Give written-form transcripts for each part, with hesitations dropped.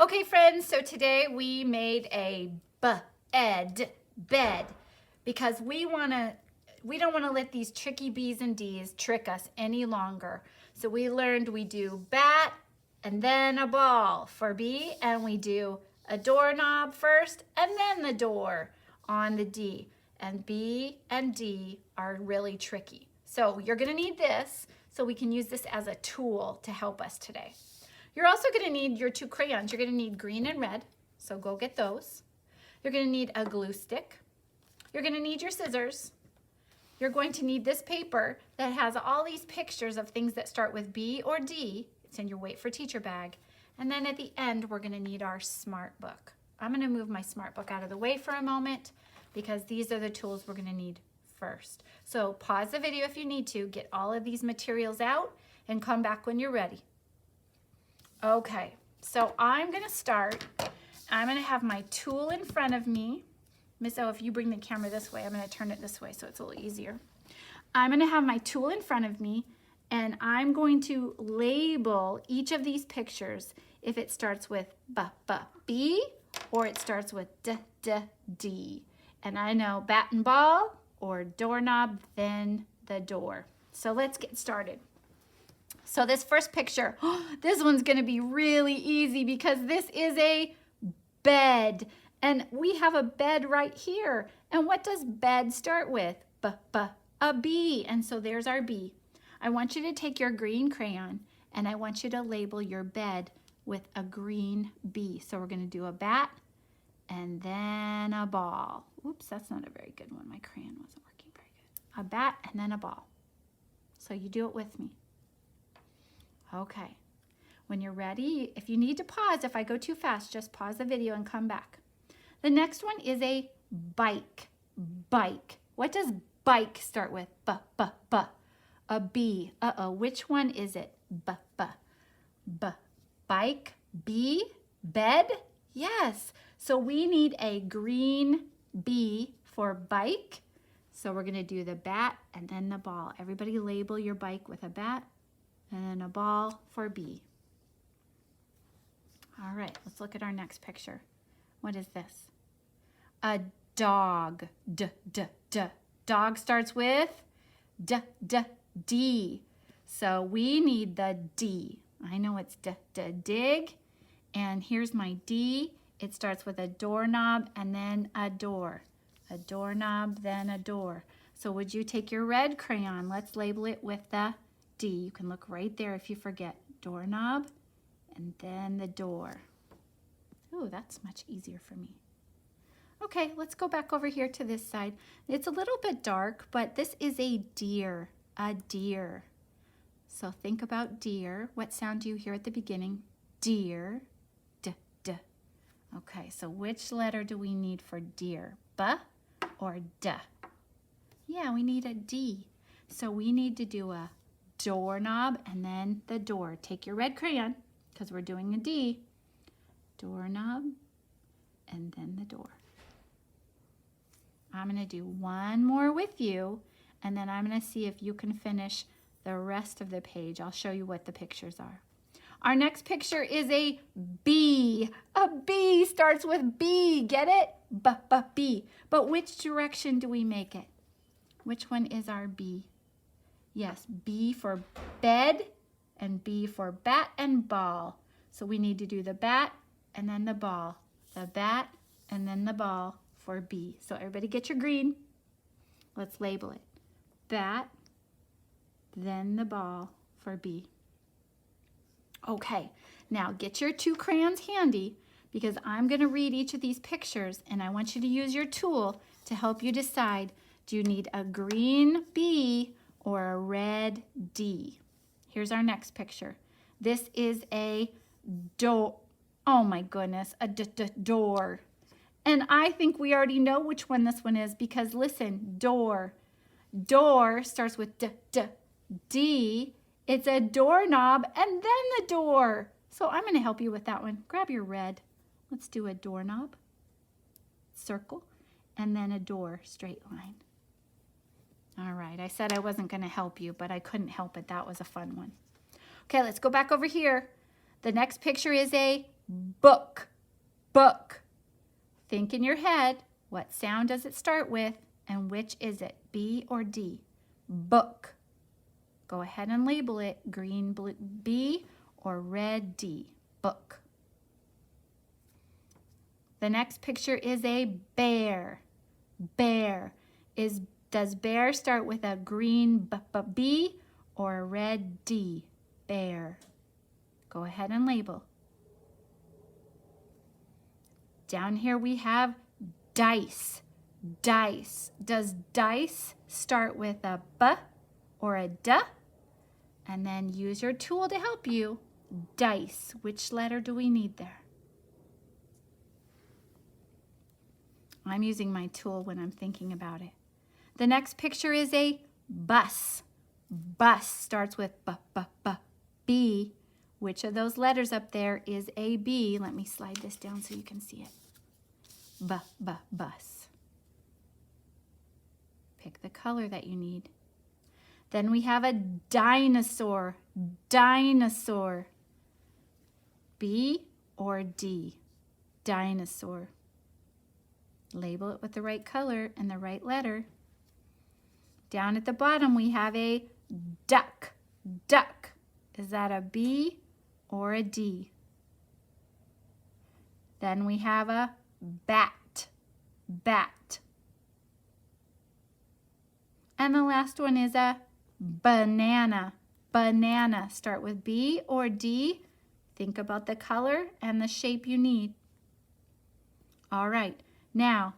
Okay, friends, so today we made a bed because we don't want to let these tricky B's and D's trick us any longer. So we learned we do bat and then a ball for B, and we do a doorknob first and then the door on the D. And B and D are really tricky. So you're going to need this so we can use this as a tool to help us today. You're also going to need your two crayons. You're going to need green and red, so go get those. You're going to need a glue stick. You're going to need your scissors. You're going to need this paper that has all these pictures of things that start with B or D. It's in your Wait for Teacher bag. And then at the end, we're going to need our smart book. I'm going to move my smart book out of the way for a moment because these are the tools we're going to need first. So pause the video if you need to, get all of these materials out, and come back when you're ready. Okay, so I'm going to start. I'm going to have my tool in front of me. Miss O, if you bring the camera this way, I'm going to turn it this way so it's a little easier. I'm going to have my tool in front of me, and I'm going to label each of these pictures if it starts with B or it starts with D. And I know bat and ball or doorknob, then the door. So let's get started. So this first picture, this one's going to be really easy because this is a bed. And we have a bed right here. And what does bed start with? A B. And so there's our B. I want you to take your green crayon and I want you to label your bed with a green B. So we're going to do a bat and then a ball. Oops, that's not a very good one. My crayon wasn't working very good. A bat and then a ball. So you do it with me. Okay, when you're ready, if you need to pause, if I go too fast, just pause the video and come back. The next one is a bike. What does bike start with? A B. Uh-oh, which one is it? Bike, B, bed? Yes, so we need a green B for bike. So we're gonna do the bat and then the ball. Everybody label your bike with a bat and then a ball for B. All right, let's look at our next picture. What is this? A dog. Dog starts with D. So we need the D. I know it's dig. And here's my D. It starts with a doorknob and then a door. A doorknob, then a door. So would you take your red crayon? Let's label it with the D. You can look right there if you forget. Doorknob and then the door. Ooh, that's much easier for me. Okay, let's go back over here to this side. It's a little bit dark, but this is a deer. A deer. So think about deer. What sound do you hear at the beginning? Deer. D. Okay, so which letter do we need for deer? B or D? Yeah, we need a D. So we need to do a doorknob and then the door. Take your red crayon because we're doing a D. Doorknob and then the door. I'm going to do one more with you and then I'm going to see if you can finish the rest of the page. I'll show you what the pictures are. Our next picture is a B. A B starts with B. Get it? B. But which direction do we make it? Which one is our B? Yes, B for bed and B for bat and ball. So we need to do the bat and then the ball. The bat and then the ball for B. So everybody get your green. Let's label it. Bat, then the ball for B. Okay, now get your two crayons handy because I'm going to read each of these pictures and I want you to use your tool to help you decide, do you need a green B or a red D? Here's our next picture. This is a door. Oh my goodness, a door. And I think we already know which one this one is because listen, door. Door starts with D. It's a doorknob and then the door. So I'm going to help you with that one. Grab your red. Let's do a doorknob, circle, and then a door, straight line. All right, I said I wasn't going to help you, but I couldn't help it. That was a fun one. Okay, let's go back over here. The next picture is a book, book. Think in your head, what sound does it start with and which is it, B or D? Book. Go ahead and label it green, blue, B or red, D, book. The next picture is a bear. Bear. Does bear start with a green B or a red D? Bear. Go ahead and label. Down here we have dice. Dice. Does dice start with a B or a D? And then use your tool to help you. Dice. Which letter do we need there? I'm using my tool when I'm thinking about it. The next picture is a bus. Bus starts with B. Which of those letters up there is a B? Let me slide this down so you can see it. Bus. Pick the color that you need. Then we have a dinosaur. Dinosaur. B or D? Dinosaur. Label it with the right color and the right letter. Down at the bottom we have a duck. Duck. Is that a B or a D? Then we have a bat. Bat. And the last one is a banana. Banana. Start with B or D. Think about the color and the shape you need. All right. Now,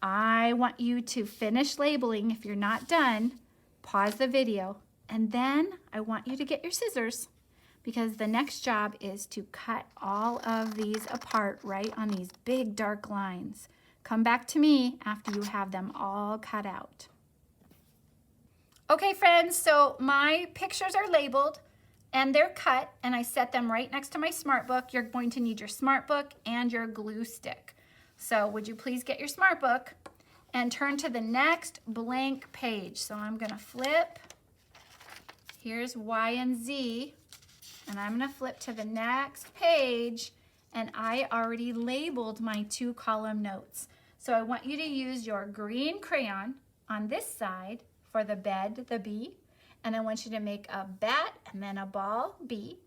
I want you to finish labeling. If you're not done, pause the video. And then I want you to get your scissors because the next job is to cut all of these apart right on these big dark lines. Come back to me after you have them all cut out. Okay, friends, so my pictures are labeled and they're cut and I set them right next to my Smartbook. You're going to need your Smartbook and your glue stick. So would you please get your Smartbook and turn to the next blank page. So I'm gonna flip. Here's Y and Z, and I'm gonna flip to the next page, and I already labeled my 2-column notes. So I want you to use your green crayon on this side for the bed, the B, and I want you to make a bat and then a ball, B.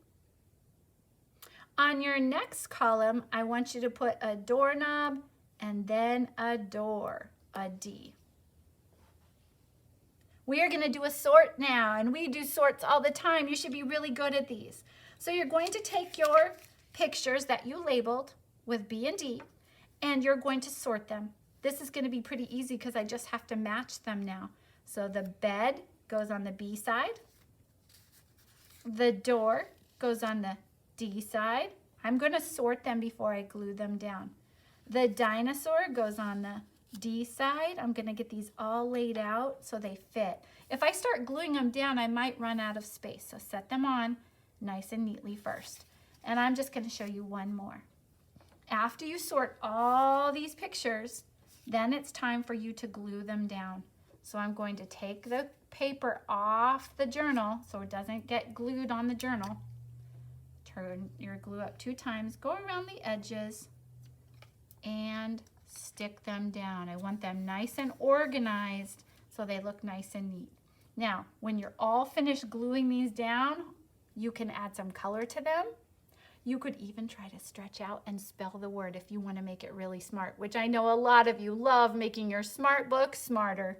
On your next column, I want you to put a doorknob and then a door, a D. We are going to do a sort now, and we do sorts all the time. You should be really good at these. So you're going to take your pictures that you labeled with B and D, and you're going to sort them. This is going to be pretty easy because I just have to match them now. So the bed goes on the B side. The door goes on the D side. I'm going to sort them before I glue them down. The dinosaur goes on the D side. I'm going to get these all laid out so they fit. If I start gluing them down, I might run out of space. So set them on nice and neatly first. And I'm just going to show you one more. After you sort all these pictures, then it's time for you to glue them down. So I'm going to take the paper off the journal so it doesn't get glued on the journal. Turn your glue up 2 times, go around the edges, and stick them down. I want them nice and organized so they look nice and neat. Now, when you're all finished gluing these down, you can add some color to them. You could even try to stretch out and spell the word if you want to make it really smart, which I know a lot of you love, making your Smartbook smarter.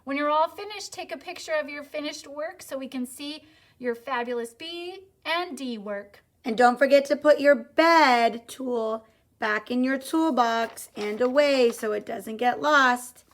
When you're all finished, take a picture of your finished work so we can see your fabulous B and D work. And don't forget to put your bed tool back in your toolbox and away so it doesn't get lost.